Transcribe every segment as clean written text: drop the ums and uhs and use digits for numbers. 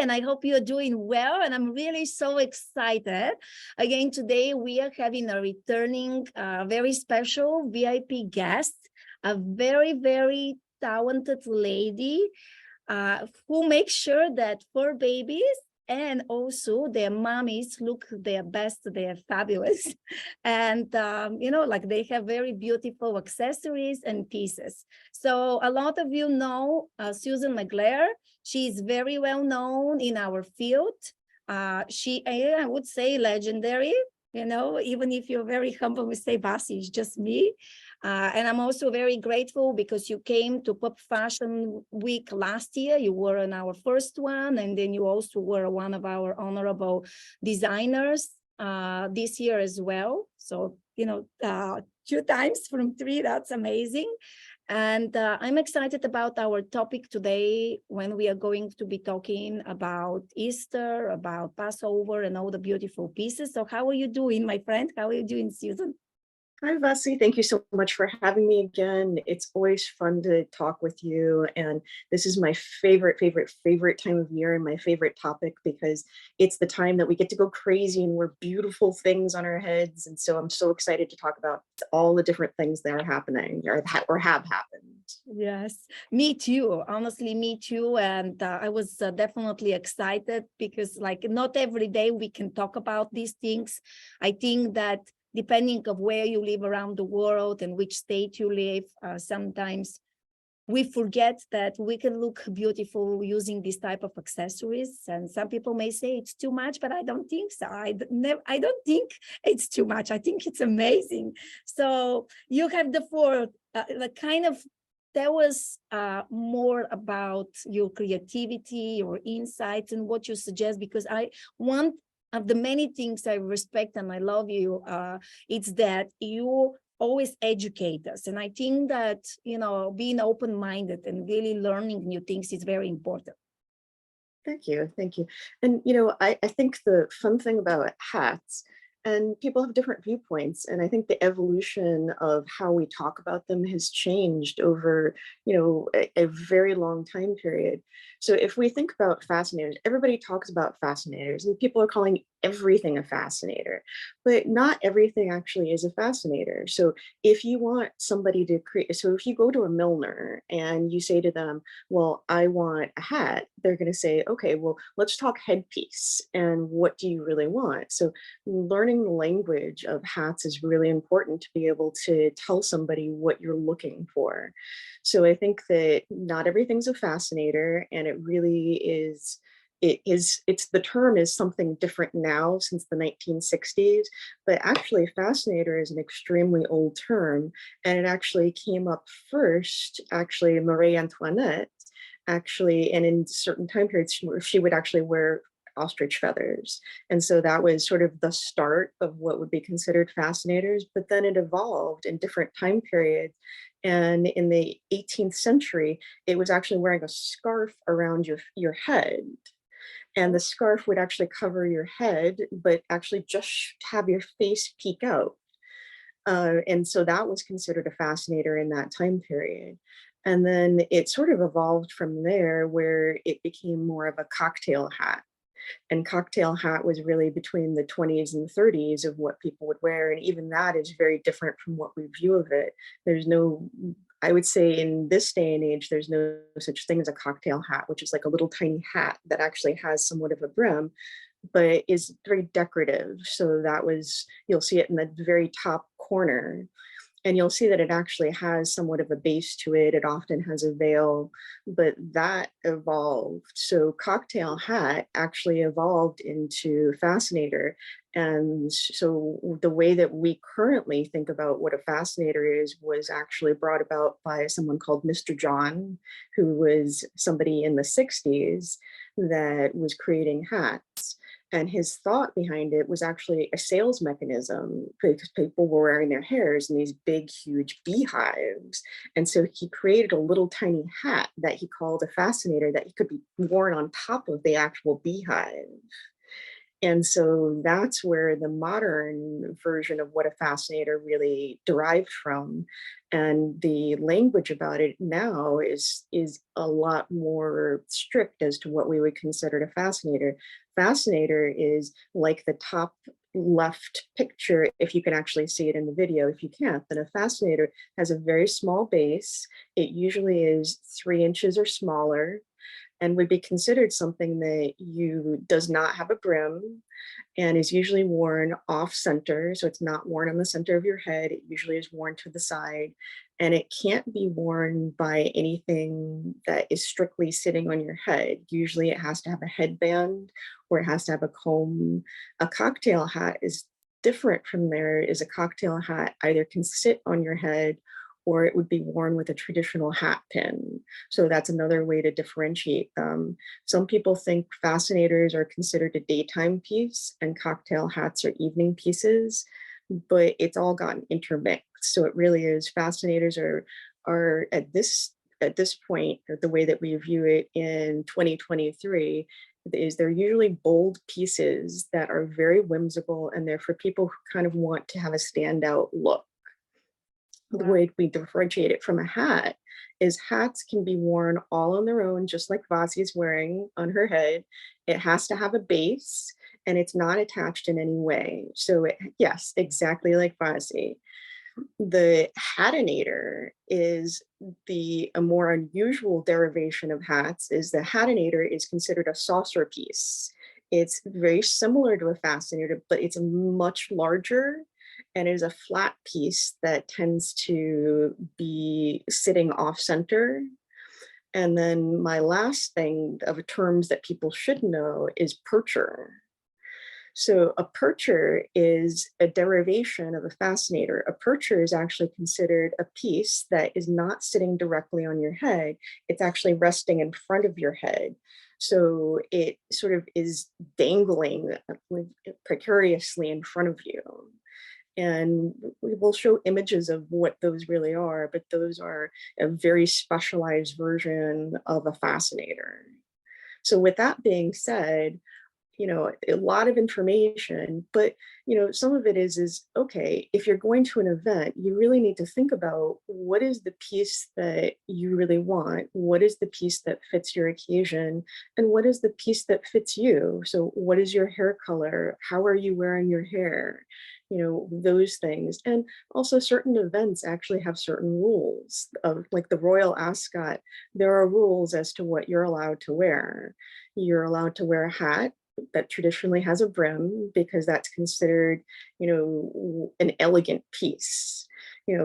and I hope you're doing well. And I'm really so excited. Again, today we are having a returning, very special VIP guest, a very, very talented lady who makes sure that fur babies and also their mommies look their best, they're fabulous. And, like they have very beautiful accessories and pieces. So a lot of you know Susan McGuire. She's very well known in our field. I would say legendary, even if you're very humble, we say, Basi, it's just me. And I'm also very grateful because you came to Pop Fashion Week last year. You were in our first one, and then you also were one of our honorable designers this year as well. So, 2 times from 3, that's amazing. And I'm excited about our topic today when we are going to be talking about Easter, about Passover, and all the beautiful pieces. So how are you doing, my friend? How are you doing, Susan? Hi, Vasi. Thank you so much for having me again. It's always fun to talk with you. And this is my favorite time of year and my favorite topic because it's the time that we get to go crazy and wear beautiful things on our heads. And so I'm so excited to talk about all the different things that are happening or have happened. Yes, me too. Honestly, me too. And I was definitely excited because not every day we can talk about these things. I think that depending of where you live around the world and which state you live, sometimes we forget that we can look beautiful using this type of accessories. And some people may say it's too much, but I don't think so. I don't think it's too much. I think it's amazing. So you have the floor, tell us more about your creativity, your insights, and what you suggest, because I want of the many things I respect and I love you, it's that you always educate us. And I think that, being open-minded and really learning new things is very important. Thank you. Thank you. And, I think the fun thing about hats, and people have different viewpoints, and I think the evolution of how we talk about them has changed over, a very long time period. So if we think about fascinators, everybody talks about fascinators, and people are calling everything a fascinator, but not everything actually is a fascinator. So if you want somebody to create, so if you go to a milliner and you say to them, well, I want a hat, they're going to say, okay, well, let's talk headpiece. And what do you really want? So learning the language of hats is really important to be able to tell somebody what you're looking for. So I think that not everything's a fascinator, and it really is. The term is something different now since the 1960s, but actually fascinator is an extremely old term, and it actually came up first, actually Marie Antoinette, and in certain time periods, she would actually wear ostrich feathers. And so that was sort of the start of what would be considered fascinators, but then it evolved in different time periods. And in the 18th century, it was actually wearing a scarf around your head. And the scarf would actually cover your head, but actually just have your face peek out. And so that was considered a fascinator in that time period. And then it sort of evolved from there where it became more of a cocktail hat. And cocktail hat was really between the 20s and 30s of what people would wear. And even that is very different from what we view of it. I would say in this day and age, there's no such thing as a cocktail hat, which is like a little tiny hat that actually has somewhat of a brim, but is very decorative. So you'll see it in the very top corner. And you'll see that it actually has somewhat of a base to it. It often has a veil, but that evolved. So cocktail hat actually evolved into fascinator. And so the way that we currently think about what a fascinator is was actually brought about by someone called Mr. John, who was somebody in the 60s that was creating hats. And his thought behind it was actually a sales mechanism because people were wearing their hairs in these big, huge beehives. And so he created a little tiny hat that he called a fascinator that could be worn on top of the actual beehive. And so that's where the modern version of what a fascinator really derived from. And the language about it now is a lot more strict as to what we would consider a fascinator. Fascinator is like the top left picture, if you can actually see it in the video. If you can't, then a fascinator has a very small base. It usually is 3 inches or smaller, and would be considered something that does not have a brim and is usually worn off center. So it's not worn on the center of your head. It usually is worn to the side, and it can't be worn by anything that is strictly sitting on your head. Usually it has to have a headband or it has to have a comb. A cocktail hat is different from there. Is a cocktail hat either can sit on your head or it would be worn with a traditional hat pin. So that's another way to differentiate them. Some people think fascinators are considered a daytime piece and cocktail hats are evening pieces, but it's all gotten intermixed. So it really is, fascinators are at this point, or the way that we view it in 2023, is they're usually bold pieces that are very whimsical, and they're for people who kind of want to have a standout look. The way we differentiate it from a hat is hats can be worn all on their own, just like Vasi's wearing on her head. It has to have a base and it's not attached in any way. So yes, exactly like Vasi. The hatinator is a more unusual derivation of hats. Is the hatinator is considered a saucer piece. It's very similar to a fascinator, but it's much larger, and it is a flat piece that tends to be sitting off center. And then my last thing of terms that people should know is percher. So a percher is a derivation of a fascinator. A percher is actually considered a piece that is not sitting directly on your head. It's actually resting in front of your head. So it sort of is dangling precariously in front of you. And we will show images of what those really are, but those are a very specialized version of a fascinator. So with that being said, a lot of information, but, some of it is, okay, if you're going to an event, you really need to think about what is the piece that you really want? What is the piece that fits your occasion? And what is the piece that fits you? So what is your hair color? How are you wearing your hair? Those things. And also certain events actually have certain rules of, like the Royal Ascot, there are rules as to what you're allowed to wear. You're allowed to wear a hat that traditionally has a brim because that's considered, an elegant piece.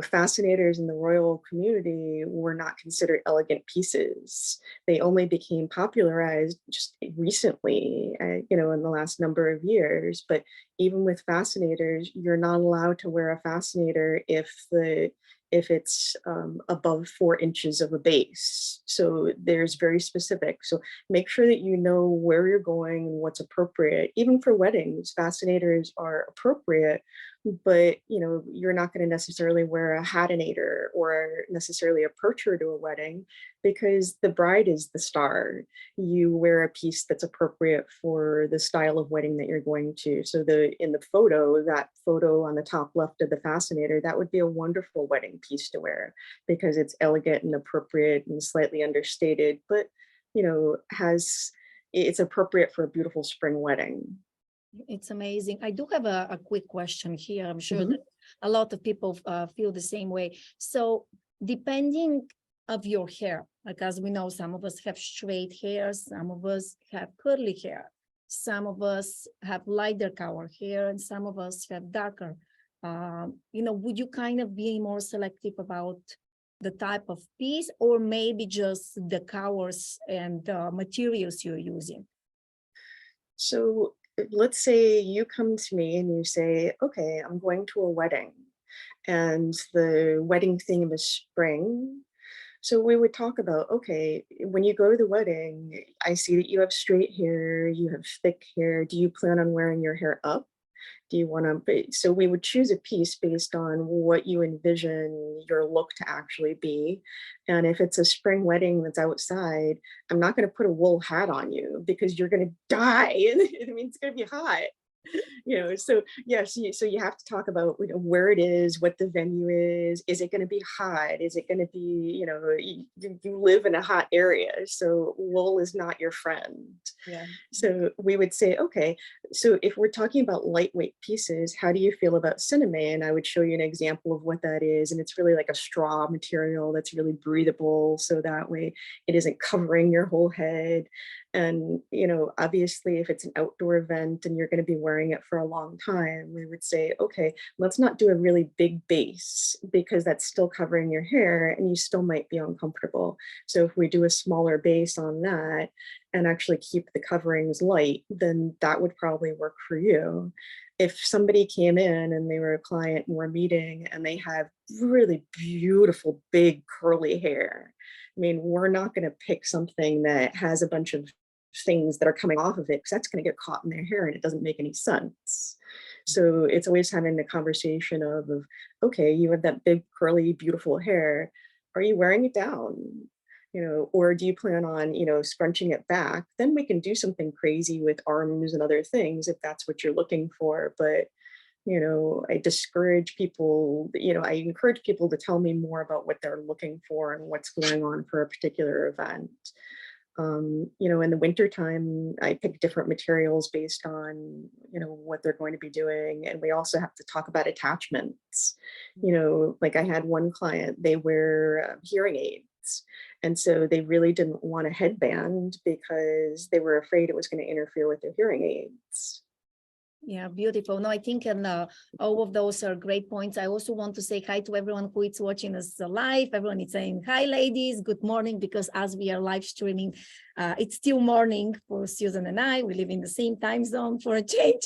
Fascinators in the royal community were not considered elegant pieces. They only became popularized just recently, in the last number of years. But even with fascinators, you're not allowed to wear a fascinator if it's above 4 inches of a base. So there's very specific. So make sure that you know where you're going and what's appropriate. Even for weddings, fascinators are appropriate, but you're not going to necessarily wear a hatinator or necessarily a percher to a wedding, because the bride is the star. You wear a piece that's appropriate for the style of wedding that you're going to. So in the photo, that photo on the top left of the fascinator, that would be a wonderful wedding piece to wear because it's elegant and appropriate and slightly understated, but it's appropriate for a beautiful spring wedding. It's amazing. I do have a quick question here. I'm sure Mhm. that a lot of people feel the same way. So depending of your hair, like as we know, some of us have straight hair, some of us have curly hair, some of us have lighter color hair, and some of us have darker. Would you kind of be more selective about the type of piece, or maybe just the colors and the materials you're using? So let's say you come to me and you say, okay, I'm going to a wedding and the wedding theme is spring. So we would talk about, okay, when you go to the wedding, I see that you have straight hair, you have thick hair. Do you plan on wearing your hair up? Do you want to, so we would choose a piece based on what you envision your look to actually be. And if it's a spring wedding that's outside, I'm not going to put a wool hat on you because you're going to die. I mean, it's going to be hot. So yes, so you have to talk about where it is, what the venue is it going to be hot, is it going to be, you live in a hot area, so wool is not your friend. Yeah. So we would say, okay, so if we're talking about lightweight pieces, how do you feel about cinnamon? And I would show you an example of what that is. And it's really like a straw material that's really breathable. So that way it isn't covering your whole head. And, obviously, if it's an outdoor event and you're going to be wearing it for a long time, we would say, okay, let's not do a really big base because that's still covering your hair and you still might be uncomfortable. So if we do a smaller base on that and actually keep the coverings light, then that would probably work for you. If somebody came in and they were a client and we're meeting and they have really beautiful, big curly hair, I mean, we're not going to pick something that has a bunch of things that are coming off of it because that's going to get caught in their hair and it doesn't make any sense. So it's always having the conversation of okay, you have that big curly beautiful hair, are you wearing it down, or do you plan on scrunching it back? Then we can do something crazy with arms and other things if that's what you're looking for. But I discourage people, I encourage people to tell me more about what they're looking for and what's going on for a particular event. In the wintertime, I pick different materials based on, what they're going to be doing. And we also have to talk about attachments. Like I had one client, they wear hearing aids. And so they really didn't want a headband because they were afraid it was going to interfere with their hearing aids. Yeah, beautiful. No, I think all of those are great points. I also want to say hi to everyone who is watching us live. Everyone is saying hi, ladies. Good morning, because as we are live streaming, it's still morning for Susan and I. We live in the same time zone for a change,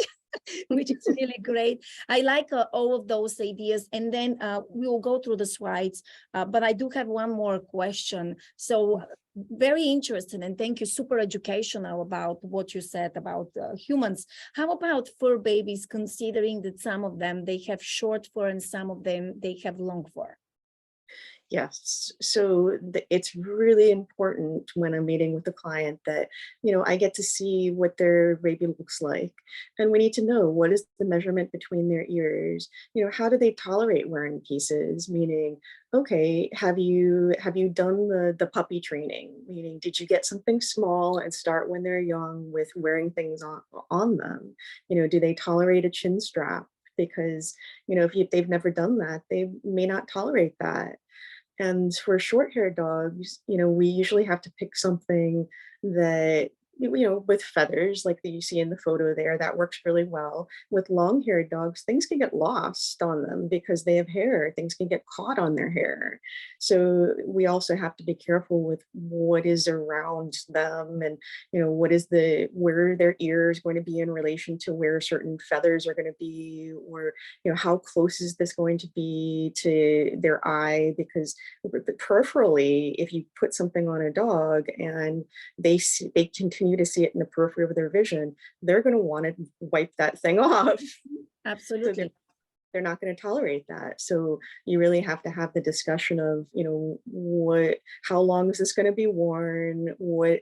which is really great. I like all of those ideas. And then we will go through the slides. But I do have one more question. So very interested, and thank you, super educational about what you said about humans. How about fur babies, considering that some of them, they have short fur and some of them, they have long fur? Yes. So it's really important when I'm meeting with a client that, I get to see what their baby looks like. And we need to know, what is the measurement between their ears? How do they tolerate wearing pieces? Meaning, okay, have you done the puppy training? Meaning, did you get something small and start when they're young with wearing things on them? Do they tolerate a chin strap? Because, if they've never done that, they may not tolerate that. And for short-haired dogs, we usually have to pick something that, with feathers like that you see in the photo there, that works really well. With long-haired dogs, things can get lost on them because they have hair. Things can get caught on their hair. So we also have to be careful with what is around them and, where their ear is going to be in relation to where certain feathers are going to be, or, how close is this going to be to their eye? Because peripherally, if you put something on a dog and they continue to see it in the periphery of their vision, they're going to want to wipe that thing off. Absolutely. So they're not going to tolerate that. So you really have to have the discussion of, how long is this going to be worn?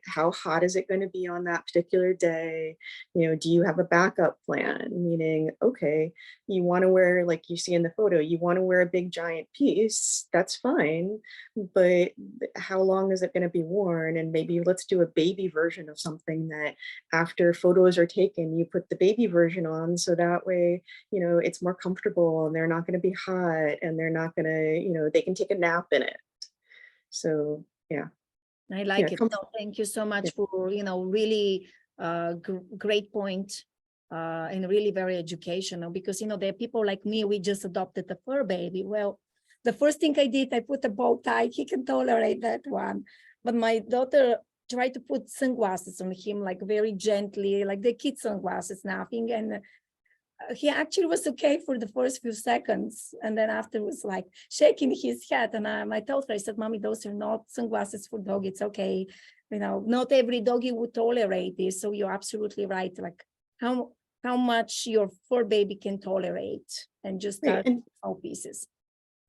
How hot is it going to be on that particular day? Do you have a backup plan? Meaning, okay, you want to wear, like you see in the photo, you want to wear a big giant piece, that's fine. But how long is it going to be worn? And maybe let's do a baby version of something that after photos are taken, you put the baby version on. So that way, it's more comfortable and they're not going to be hot and they're not going to, they can take a nap in it. So, yeah. I like it. No, thank you so much for, really great point and really very educational, because, there are people like me, we just adopted a fur baby. Well, the first thing I did, I put a bow tie. He can tolerate that one. But my daughter tried to put sunglasses on him, like very gently, like the kid sunglasses, nothing. And he actually was okay for the first few seconds, and then after was like shaking his head. And I told her, I said, "Mommy, those are not sunglasses for dog. It's okay. Not every doggy would tolerate this." So you're absolutely right. Like how much your fur baby can tolerate, and just start small pieces.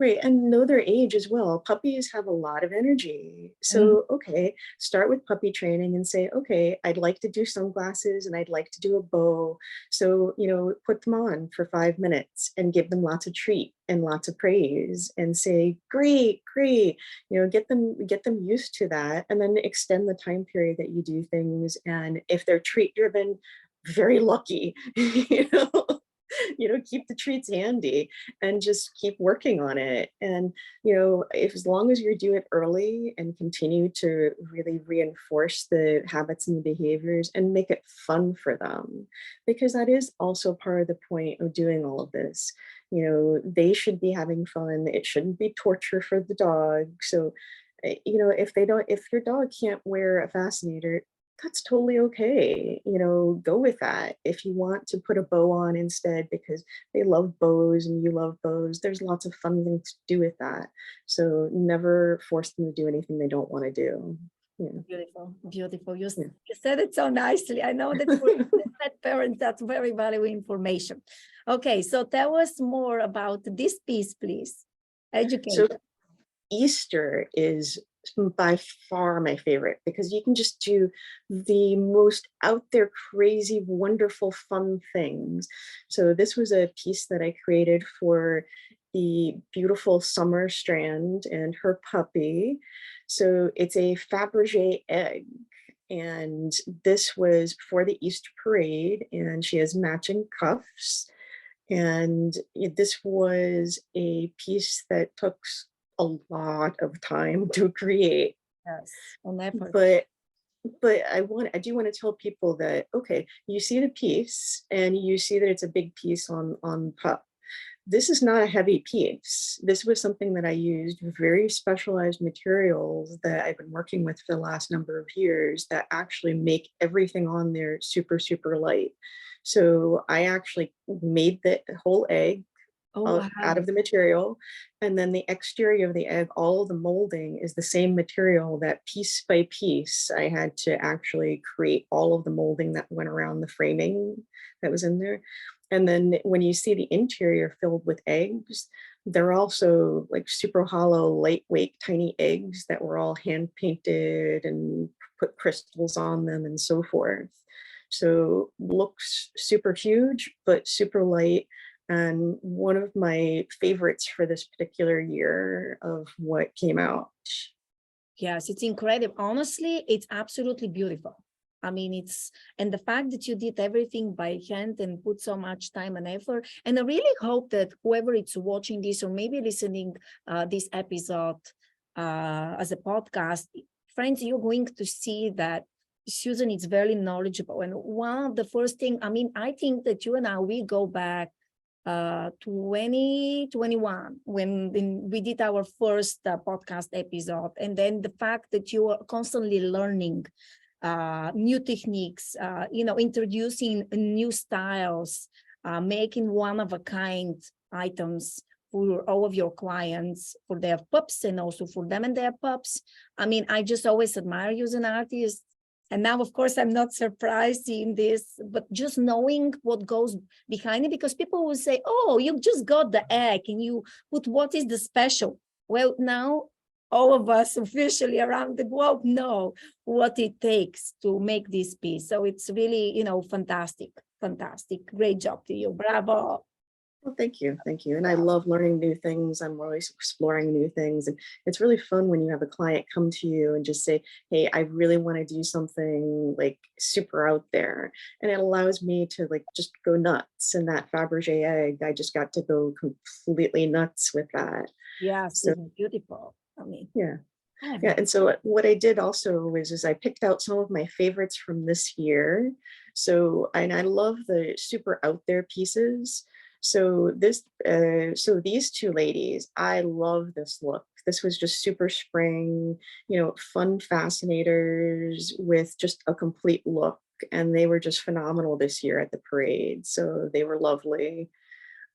Right, and know their age as well. Puppies have a lot of energy. Mhm. So, okay, start with puppy training and say, okay, I'd like to do sunglasses and I'd like to do a bow. So, put them on for 5 minutes and give them lots of treat and lots of praise and say, great, great. Get them used to that, and then extend the time period that you do things. And if they're treat driven, very lucky, keep the treats handy and just keep working on it. And, if as long as you do it early and continue to really reinforce the habits and the behaviors and make it fun for them, because that is also part of the point of doing all of this. They should be having fun. It shouldn't be torture for the dog. So, if your dog can't wear a fascinator, that's totally okay. Go with that. If you want to put a bow on instead because they love bows and you love bows, there's lots of fun things to do with that. So never force them to do anything they don't want to do. Yeah. Beautiful, beautiful. Yeah. You said it so nicely. I know that for pet parents, that's very valuable information. Okay, so tell us more about this piece, please. So Educate. Easter is by far my favorite because you can just do the most out there, crazy, wonderful, fun things. So this was a piece that I created for the beautiful Summer Strand and her puppy. So it's a Fabergé egg. And this was for the Easter parade, and she has matching cuffs. And this was a piece that took a lot of time to create. Yes, on effort. But I do want to tell people that, okay, you see the piece and you see that it's a big piece on pup. This is not a heavy piece. This was something that I used very specialized materials that I've been working with for the last number of years that actually make everything on there super, super light. So I actually made the whole egg Oh, out wow. of the material. And then the exterior of the egg, all of the molding is the same material that piece by piece, I had to actually create all of the molding that went around the framing that was in there. And then when you see the interior filled with eggs, they're also like super hollow, lightweight, tiny eggs that were all hand painted and put crystals on them and so forth. So looks super huge, but super light, and one of my favorites for this particular year of what came out. Yes, it's incredible. Honestly, it's absolutely beautiful. I mean, and the fact that you did everything by hand and put so much time and effort. And I really hope that whoever is watching this or maybe listening this episode as a podcast, friends, you're going to see that Susan is very knowledgeable. And one of the first thing, I mean, I think that you and I, we go back 2021 when we did our first podcast episode, and then the fact that you are constantly learning new techniques, introducing new styles, making one-of-a-kind items for all of your clients, for their pups and also for them and their pups. I mean, I just always admire you as an artist. And now, of course, I'm not surprised seeing this, but just knowing what goes behind it, because people will say, oh, you just got the egg and you put what is the special? Well, now all of us officially around the globe know what it takes to make this piece. So it's really, fantastic, fantastic. Great job to you. Bravo. Well, thank you. Thank you. And I love learning new things. I'm always exploring new things. And it's really fun when you have a client come to you and just say, hey, I really want to do something like super out there. And it allows me to like just go nuts. And that Fabergé egg, I just got to go completely nuts with that. Yes, So it's beautiful. I mean, yeah. Yeah, and so what I did also is I picked out some of my favorites from this year. So, and I love the super out there pieces. So these two ladies, I love this look. This was just super spring, fun fascinators with just a complete look. And they were just phenomenal this year at the parade. So they were lovely.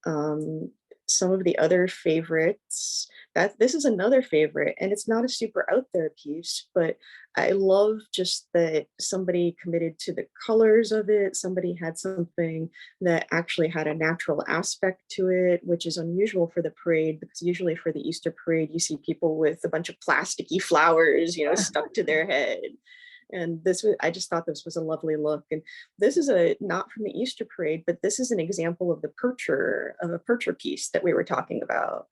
Um, some of the other favorites, that this is another favorite, and it's not a super out there piece, but I love just that somebody committed to the colors of it. Somebody had something that actually had a natural aspect to it, which is unusual for the parade, because usually for the Easter parade, you see people with a bunch of plasticky flowers, stuck to their head. And this was, I just thought this was a lovely look. And this is not from the Easter parade, but this is an example of a percher piece that we were talking about.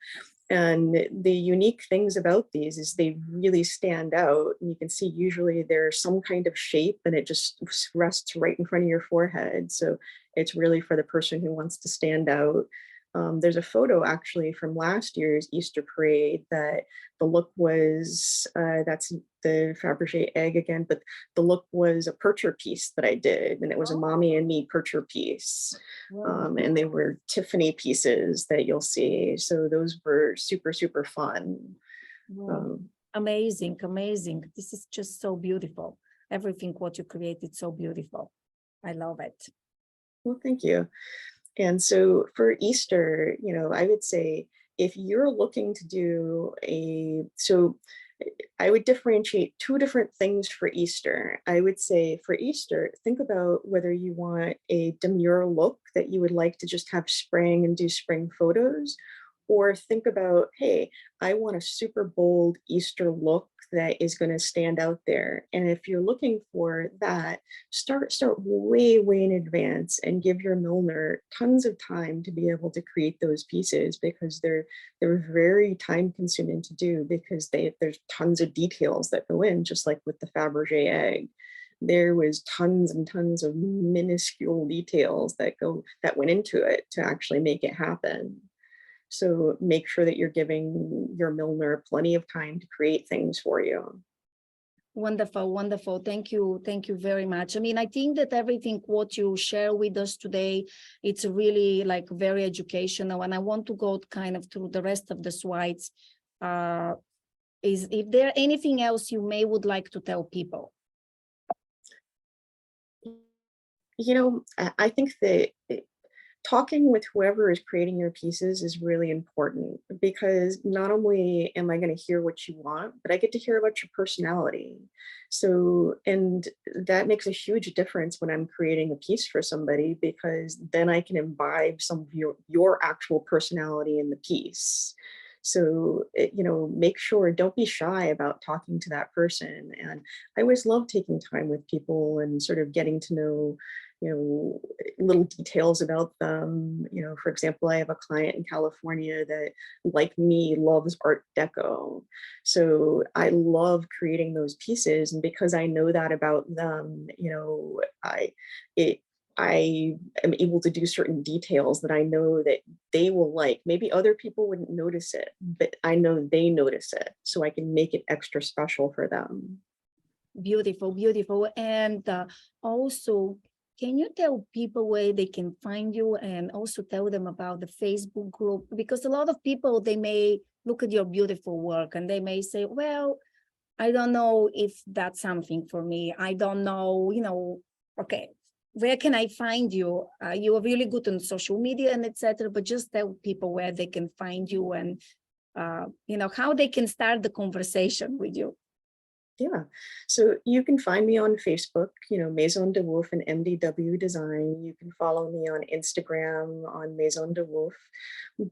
And the unique things about these is they really stand out. And you can see usually there's some kind of shape and it just rests right in front of your forehead. So it's really for the person who wants to stand out. There's a photo actually from last year's Easter parade that the look was, that's the Fabergé egg again, but the look was a percher piece that I did, and it was a mommy and me percher piece. And they were Tiffany pieces that you'll see. So those were super, super fun. Amazing, amazing. This is just so beautiful. Everything what you created, so beautiful. I love it. Well, thank you. And so for Easter, I would say if you're looking to do so I would differentiate two different things for Easter. I would say for Easter, think about whether you want a demure look that you would like to just have spring and do spring photos, or think about, hey, I want a super bold Easter look that is going to stand out there. And if you're looking for that, start way, way in advance and give your milliner tons of time to be able to create those pieces, because they're very time consuming to do, because there's tons of details that go in, just like with the Fabergé egg. There was tons and tons of minuscule details that went into it to actually make it happen. So make sure that you're giving your milliner plenty of time to create things for you. Wonderful, wonderful. Thank you. Thank you very much. I mean, I think that everything what you share with us today, it's really like very educational. And I want to go kind of through the rest of the slides. Is if there anything else you would like to tell people? I think that talking with whoever is creating your pieces is really important, because not only am I going to hear what you want, but I get to hear about your personality. So, and that makes a huge difference when I'm creating a piece for somebody, because then I can imbibe some of your actual personality in the piece. So, make sure, don't be shy about talking to that person. And I always love taking time with people and sort of getting to know little details about them. For example, I have a client in California that, like me, loves Art Deco. So I love creating those pieces. And because I know that about them, I am able to do certain details that I know that they will like. Maybe other people wouldn't notice it, but I know they notice it. So I can make it extra special for them. Beautiful, beautiful. And also, can you tell people where they can find you, and also tell them about the Facebook group? Because a lot of people, they may look at your beautiful work and they may say, well, I don't know if that's something for me. I don't know, okay, where can I find you? You are really good on social media and etc. But just tell people where they can find you and, how they can start the conversation with you. Yeah, so you can find me on Facebook, Maison de Woof and MdW Design. You can follow me on Instagram on Maison de Woof.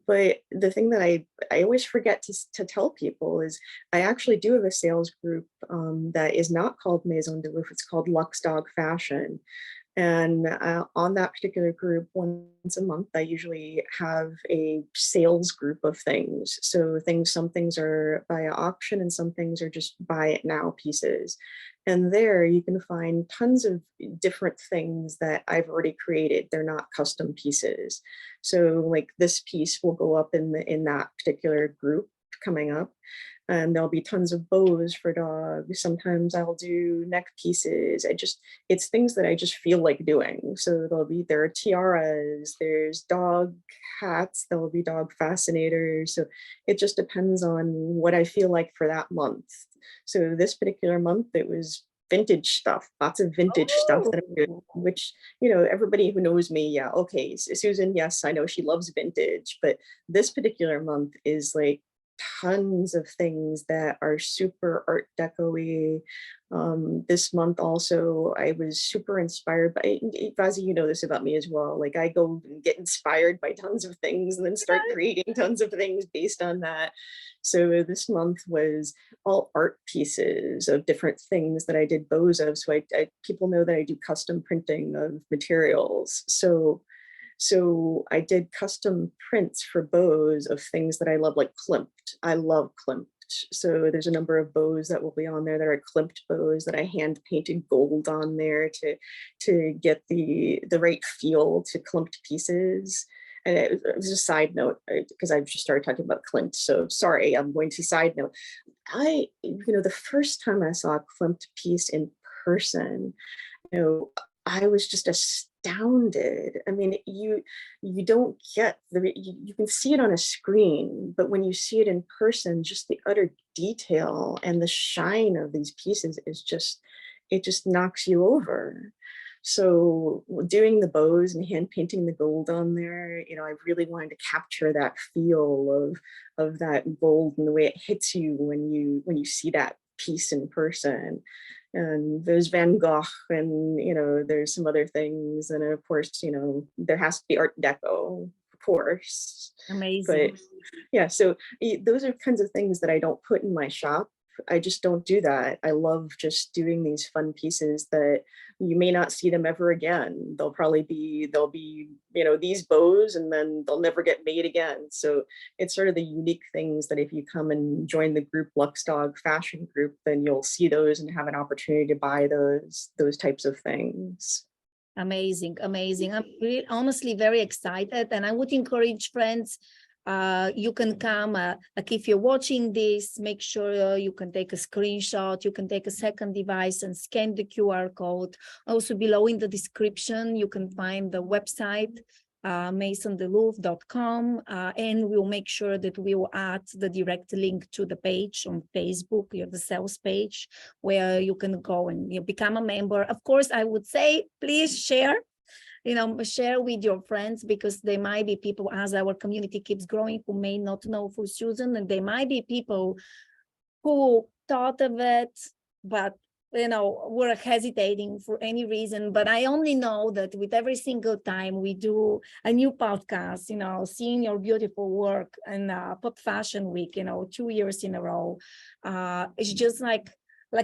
But the thing that I always forget to tell people is I actually do have a sales group that is not called Maison de Woof. It's called Luxe Dog Fashion. And on that particular group, once a month, I usually have a sales group of things. So some things are via auction and some things are just buy it now pieces. And there you can find tons of different things that I've already created. They're not custom pieces. So like this piece will go up in that particular group coming up. And there'll be tons of bows for dogs. Sometimes I'll do neck pieces. It's things that I just feel like doing. So there are tiaras, there's dog hats, there'll be dog fascinators. So it just depends on what I feel like for that month. So this particular month, it was vintage stuff, lots of vintage stuff that I'm doing, which, everybody who knows me, yeah, okay, Susan, yes, I know she loves vintage, but this particular month is like tons of things that are super art deco-y. This month also, I was super inspired by, Vazi, you know this about me as well. Like I go and get inspired by tons of things and then start creating tons of things based on that. So this month was all art pieces of different things that I did bows of. So people know that I do custom printing of materials. So I did custom prints for bows of things that I love, like klimt. I love klimt. So there's a number of bows that will be on there that are klimt bows that I hand painted gold on there to get the right feel to klimt pieces. And it was a side note because I've just started talking about klimt. So sorry, I'm going to side note. The first time I saw a klimt piece in person, I was just astounded. I mean, you don't get you can see it on a screen, but when you see it in person, just the utter detail and the shine of these pieces it just knocks you over. So doing the bows and hand painting the gold on there, I really wanted to capture that feel of that gold and the way it hits you when you see that piece in person. And there's Van Gogh and, there's some other things. And of course, there has to be Art Deco, of course. Amazing. But yeah, so those are kinds of things that I don't put in my shop. I just don't do that. I love just doing these fun pieces that you may not see them ever again. They'll be, these bows and then they'll never get made again. So it's sort of the unique things that if you come and join the group Luxdog Fashion Group, then you'll see those and have an opportunity to buy those types of things. Amazing. I'm really, honestly very excited, and I would encourage friends, you can come, like if you're watching this, make sure you can take a screenshot, you can take a second device and scan the QR code. Also below in the description, you can find the website, maisondewoof.com, and we'll make sure that we will add the direct link to the page on Facebook, the sales page, where you can go and become a member. Of course, I would say, please share with your friends, because there might be people, as our community keeps growing, who may not know for Susan, and there might be people who thought of it, but were hesitating for any reason. But I only know that with every single time we do a new podcast, seeing your beautiful work and Pop Fashion Week, 2 years in a row, it's just like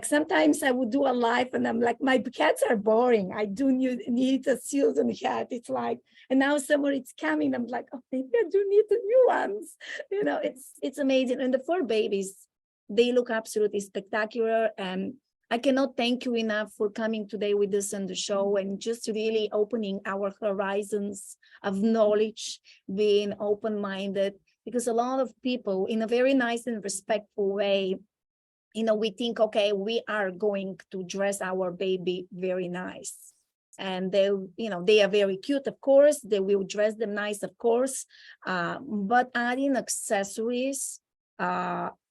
sometimes I would do a live and I'm like, my cats are boring. I do need a Susan hat. It's like, and now summer it's coming. I'm like, oh, maybe I do need the new ones. It's amazing. And the fur babies, they look absolutely spectacular. And I cannot thank you enough for coming today with us on the show and just really opening our horizons of knowledge, being open-minded, because a lot of people, in a very nice and respectful way, we think, okay, we are going to dress our baby very nice. And they are very cute, of course. They will dress them nice, of course. But adding accessories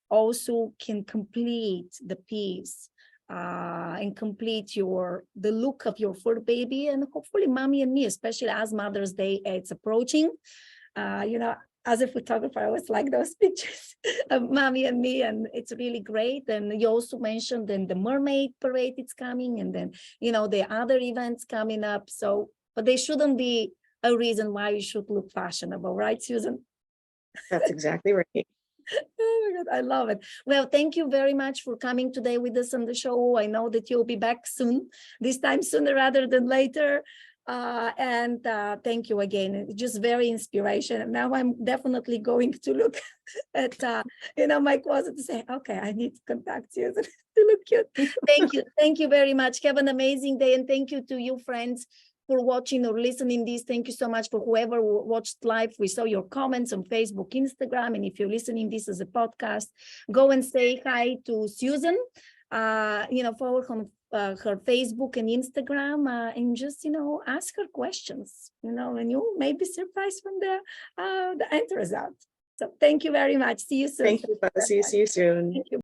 also can complete the piece and complete the look of your fur baby. And hopefully mommy and me, especially as Mother's Day, it's approaching, as a photographer, I always like those pictures of mommy and me, and it's really great. And you also mentioned then the mermaid parade is coming, and then, the other events coming up. So, but they shouldn't be a reason why you should look fashionable, right, Susan? That's exactly right. Oh my God, I love it. Well, thank you very much for coming today with us on the show. I know that you'll be back soon, this time sooner rather than later. And thank you again. It's just very inspirational. Now I'm definitely going to look at my closet to say, okay, I need to contact you to look cute. Thank you very much. Have an amazing day, and thank you to you friends for watching or listening this. Thank you so much for whoever watched live. We saw your comments on Facebook, Instagram, and if you're listening this as a podcast, go and say hi to Susan. Follow her Facebook and Instagram, and just ask her questions, and you may be surprised when the end result. So thank you very much. See you soon. Thank you, Buzzy. See you soon. Thank you.